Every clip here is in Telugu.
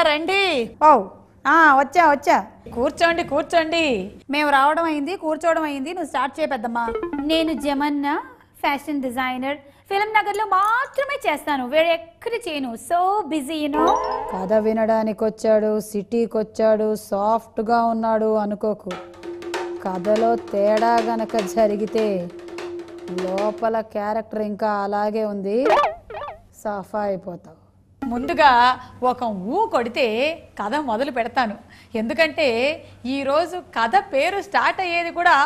రండి. ఓ వచ్చా వచ్చా. కూర్చోండి కూర్చోండి. మేము రావడం అయింది, కూర్చోవడం అయింది, నువ్వు స్టార్ట్ చేయ పెద్దమ్మా. నేను జమన్నా, ఫ్యాషన్ డిజైనర్. ఫిల్మ్ నగర్లో మాత్రమే చేస్తాను, వేరే ఎక్కడ చేయను. So busy you know. కథ వినడానికి వచ్చాడు, సిటీకి వచ్చాడు, సాఫ్ట్గా ఉన్నాడు అనుకోకు. కథలో తేడా గనక జరిగితే లోపల క్యారెక్టర్ ఇంకా అలాగే ఉంది, సఫా అయిపోతావు. ముందుగా ఒక ఊ కొడితే కథ మొదలు పెడతాను. ఎందుకంటే ఈరోజు కథ పేరు స్టార్ట్ అయ్యేది కూడా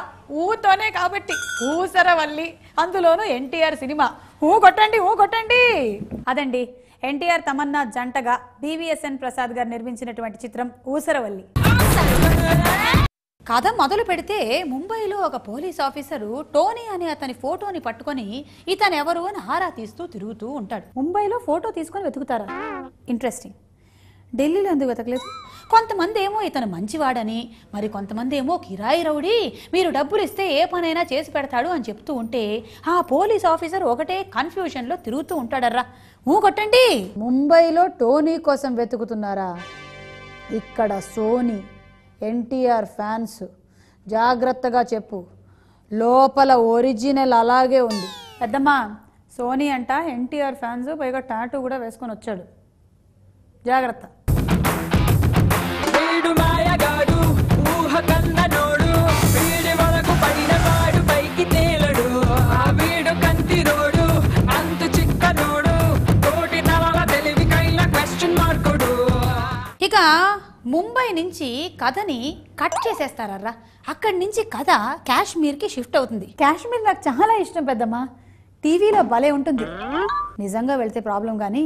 ఊతోనే కాబట్టి. ఊసరవల్లి, అందులోనూ ఎన్టీఆర్ సినిమా. ఊ కొట్టండి ఊ కొట్టండి. అదండి ఎన్టీఆర్ తమన్నా జంటగా బివిఎస్ఎన్ ప్రసాద్ గారు నిర్మించినటువంటి చిత్రం ఊసరవల్లి. కథ మొదలు పెడితే ముంబైలో ఒక పోలీస్ ఆఫీసరు టోనీ అనే అతని ఫోటోని పట్టుకొని ఇతను ఎవరు అని ఆరా తీస్తూ తిరుగుతూ ఉంటాడు. ముంబైలో ఫోటో తీసుకొని వెతుకుతారా? ఇంట్రెస్టింగ్. ఢిల్లీలో ఎందుకు వెతకలేదు? కొంతమంది ఏమో ఇతను మంచివాడని, మరి కొంతమంది ఏమో కిరాయి రౌడీ, మీరు డబ్బులు ఇస్తే ఏ పనైనా చేసి పెడతాడు అని చెప్తూ ఉంటే ఆ పోలీస్ ఆఫీసర్ ఒకటే కన్ఫ్యూషన్లో తిరుగుతూ ఉంటాడర్రా. ఊ కొట్టండి. ముంబైలో టోనీ కోసం వెతుకుతున్నారా? ఇక్కడ సోనీ, ఎన్టీఆర్ ఫ్యాన్స్. జాగ్రత్తగా చెప్పు, లోపల ఒరిజినల్ అలాగే ఉంది. పెద్దమ్మా, సోనీ అంట ఎన్టీఆర్ ఫ్యాన్స్, పైగా టాటూ కూడా వేసుకొని వచ్చాడు. జాగ్రత్త. ఇక ముంబై నుంచి కథని కట్ చేసేస్తారర్రా. అక్కడి నుంచి కథ కాశ్మీర్కి షిఫ్ట్ అవుతుంది. కాశ్మీర్ నాకు చాలా ఇష్టం పెద్దమ్మా. టీవీలో భలే ఉంటుంది. నిజంగా వెళ్తే ప్రాబ్లం, కానీ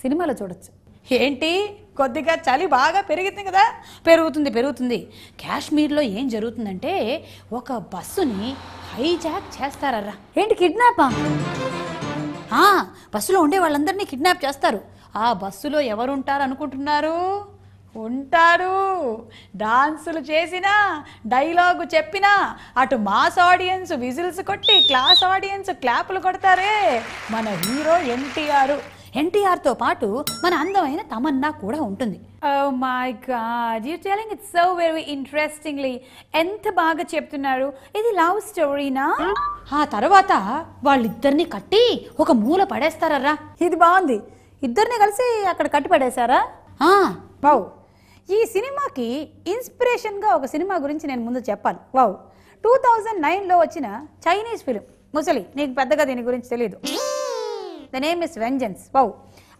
సినిమాలో చూడొచ్చు. ఏంటి, కొద్దిగా చలి బాగా పెరిగింది కదా? పెరుగుతుంది పెరుగుతుంది. కాశ్మీర్లో ఏం జరుగుతుందంటే ఒక బస్సుని హైజాక్ చేస్తారర్రా. ఏంటి, కిడ్నాపా? బస్సులో ఉండే వాళ్ళందరినీ కిడ్నాప్ చేస్తారు. ఆ బస్సులో ఎవరుంటారు అనుకుంటున్నారు? ఉంటారు. డాన్సులు చేసినా, డైలాగు చెప్పినా, అటు మాస్ ఆడియన్స్ విజిల్స్ కొట్టి క్లాస్ ఆడియన్స్ క్లాపులు కొడతారే మన హీరో ఎన్టీఆర్. ఎన్టీఆర్తో పాటు మన అందమైన తమన్నా కూడా ఉంటుంది. Oh my God, you're telling it so very interestingly. ఎంత బాగా చెప్తున్నారు. ఇది లవ్ స్టోరీనా? ఆ తర్వాత వాళ్ళిద్దరిని కట్టి ఒక మూల పడేస్తారర్రా. ఇది బాగుంది. ఇద్దరిని కలిసి అక్కడ కట్టి పడేశారా? వావ్. ఈ సినిమాకి ఇన్స్పిరేషన్గా ఒక సినిమా గురించి నేను ముందు చెప్పాలి. వావ్, 2009లో వచ్చిన చైనీస్ ఫిలిం ముసలి. నీకు పెద్దగా దీని గురించి తెలీదు. The name is vengeance. Wow.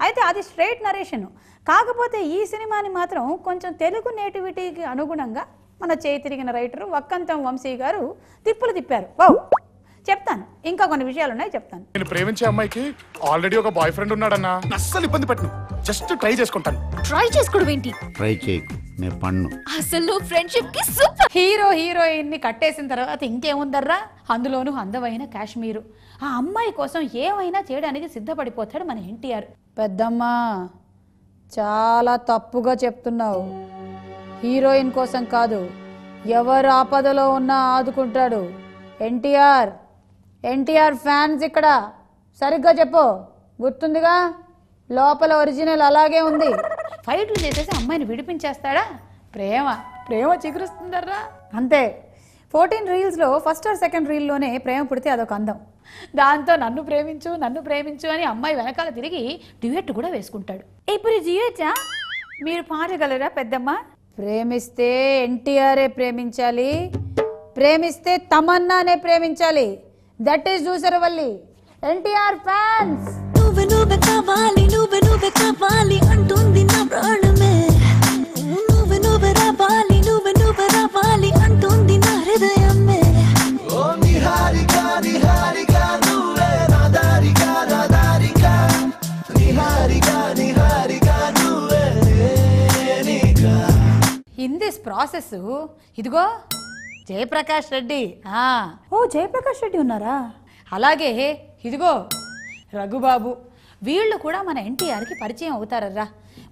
అయితే అది స్ట్రైట్ నరేషన్. కాకపోతే ఈ సినిమాని మాత్రం కొంచెం తెలుగు నేటివిటీకి అనుగుణంగా మన చేయి తిరిగిన రైటరు వక్కంతం వంశీ గారు తిప్పులు తిప్పారు. వావ్, చెప్తాను. ఇంకా కొన్ని విషయాలు ఉన్నాయి, చెప్తాను. నేను ప్రేమించే అమ్మాయికి ఆల్రెడీ ఒక బాయ్ ఫ్రెండ్ ఉన్నాడన్నా. అస్సలు ఇబ్బంది పెట్టను, జస్ట్ ట్రై చేసుకుంటాను. ట్రై చేసుకోవడం ఏంటి? ట్రై చేయకు, నేను పన్ను. అసలు ఫ్రెండ్షిప్ కి సూపర్. హీరో హీరోయిన్ ని కట్టేసిన తర్వాత ఇంకేముందర్రా? అందులోనూ అందమైన కాశ్మీరు. ఆ అమ్మాయి కోసం ఏమైనా చేయడానికి సిద్ధపడిపోతాడు మన ఎన్టీఆర్. పెద్దమ్మా, చాలా తప్పుగా చెప్తున్నావు. హీరోయిన్ కోసం కాదు, ఎవరు ఆపదలో ఉన్నా ఆదుకుంటాడు ఎన్టీఆర్. ఎన్టీఆర్ ఫ్యాన్స్ ఇక్కడ. సరిగ్గా చెప్పు, గుర్తుందిగా? లోపల ఒరిజినల్ అలాగే ఉంది. ఫైట్లు చేసేసి అమ్మాయిని విడిపించేస్తాడా? ప్రేమ ప్రేమ చిగురుస్తుందర్రా. అంతే. 14 రీల్స్లో ఫస్ట్ ఆర్ సెకండ్ రీల్లోనే ప్రేమ పుడితే అదొక అందం. దాంతో నన్ను ప్రేమించు నన్ను ప్రేమించు అని అమ్మాయి వెనకాల తిరిగి డ్యూయెట్ కూడా వేసుకుంటాడు. ఇప్పుడు డ్యూయెట్టా? మీరు పాడగలరా పెద్దమ్మ? ప్రేమిస్తే ఎన్టీఆరే ప్రేమించాలి, ప్రేమిస్తే తమన్నానే ప్రేమించాలి. That is Oosaravelli. NTR fans. నువ్వే కావాలి, నువ్వే కావాలి అంటుంది నా ప్రాణమే. నువ్వే రావాలి, నువ్వే రావాలి అంటుంది నా హృదయమే. ఓ నిహారిక నిహారిక నువ్వే నా దారిక నా దారిక. నిహారిక నిహారిక నువ్వే నీక. ఇన్ దిస్ ప్రాసెస్ ఇదిగో జయప్రకాష్ రెడ్డి. ఓ, జయప్రకాష్ రెడ్డి ఉన్నారా? అలాగే ఇదిగో రఘుబాబు. వీళ్ళు కూడా మన ఎన్టీఆర్కి పరిచయం అవుతారర్రా.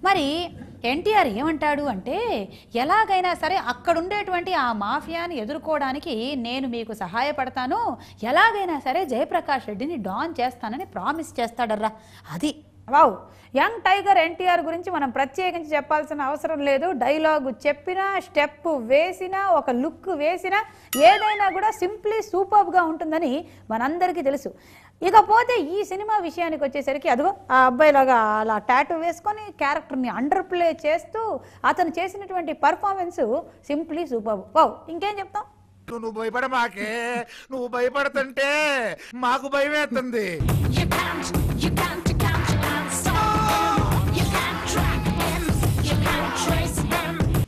మరి ఎన్టీఆర్ ఏమంటాడు అంటే, ఎలాగైనా సరే అక్కడుండేటువంటి ఆ మాఫియాని ఎదుర్కోవడానికి నేను మీకు సహాయపడతాను, ఎలాగైనా సరే జయప్రకాష్ రెడ్డిని డాన్ చేస్తానని ప్రామిస్ చేస్తాడర్రా. అది వావ్, యంగ్ టైగర్ ఎన్టీఆర్ గురించి మనం ప్రత్యేకించి చెప్పాల్సిన అవసరం లేదు. డైలాగు చెప్పినా, స్టెప్ వేసినా, ఒక లుక్ వేసినా ఏదైనా కూడా సింప్లీ సూపర్గా ఉంటుందని మనందరికీ తెలుసు. ఇకపోతే ఈ సినిమా విషయానికి వచ్చేసరికి అదిగో ఆ అబ్బాయిలాగా అలా టాటూ వేసుకొని క్యారెక్టర్ని అండర్ ప్లే చేస్తూ అతను చేసినటువంటి పర్ఫార్మెన్స్ సింప్లీ సూపర్. వావ్, ఇంకేం చెప్తాం. నువ్వు భయపడ మాకే, నువ్వు భయపడుతుంటే మాకు భయం వేస్తుంది.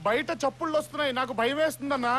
బయట చప్పుళ్ళు వస్తున్నాయి, నాకు భయం వేస్తుందన్నా.